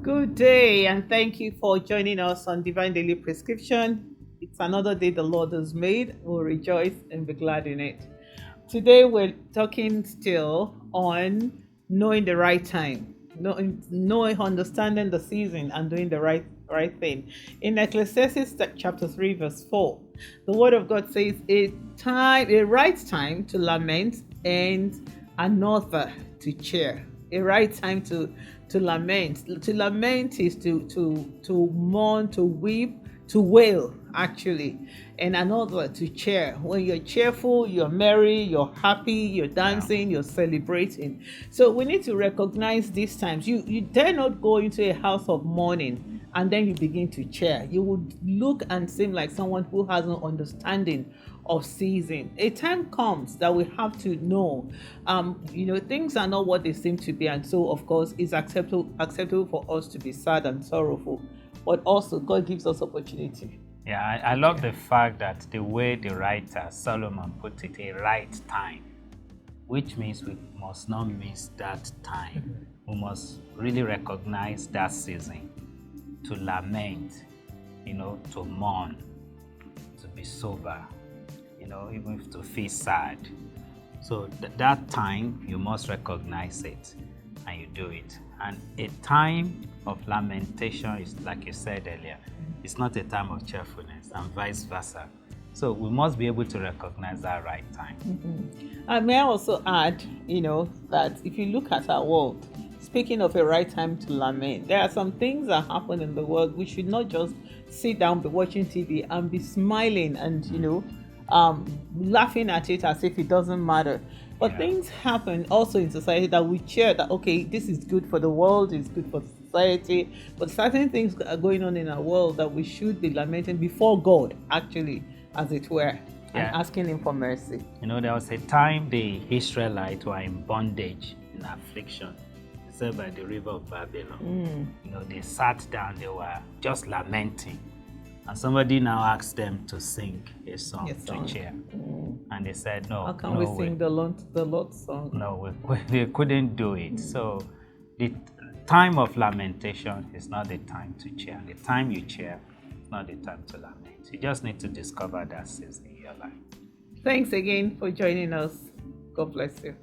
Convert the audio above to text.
Good day, and thank you for joining us on Divine Daily Prescription. It's another day the Lord has made. We'll rejoice and be glad in it. Today, we're talking still on knowing the right time, knowing, understanding the season, and doing the right thing. In Ecclesiastes chapter 3, verse 4, the Word of God says, a right time to lament and another to cheer. A right time to lament. To lament is to mourn, to weep, to wail, actually, and another to cheer. When you're cheerful, you're merry, you're happy, you're dancing, you're celebrating. So we need to recognize these times. You dare not go into a house of mourning and then you begin to cheer. You would look and seem like someone who has no understanding of season. A time comes that we have to know, things are not what they seem to be, and so of course it's acceptable for us to be sad and sorrowful, but also God gives us opportunity. Yeah, I love the fact that the way the writer Solomon put it, a right time, which means we must not miss that time. We must really recognize that season to lament, to mourn, to be sober, even to feel sad. So that time, you must recognize it and you do it. And a time of lamentation is, like you said earlier, it's not a time of cheerfulness, and vice versa. So we must be able to recognize that right time. And may I also add, that if you look at our world, speaking of a right time to lament, there are some things that happen in the world. We should not just sit down, be watching TV, and be smiling and, laughing at it as if it doesn't matter. But things happen also in society that we cheer that, okay, this is good for the world, it's good for society, but certain things are going on in our world that we should be lamenting before God, actually, as it were, and asking Him for mercy. There was a time the Israelites were in bondage, in affliction, said by the river of Babylon. They sat down, they were just lamenting. And somebody now asked them to sing a song to cheer. And they said, no. How can we sing the Lord's song? No, we couldn't do it. So the time of lamentation is not the time to cheer. The time you cheer is not the time to lament. You just need to discover that season in your life. Thanks again for joining us. God bless you.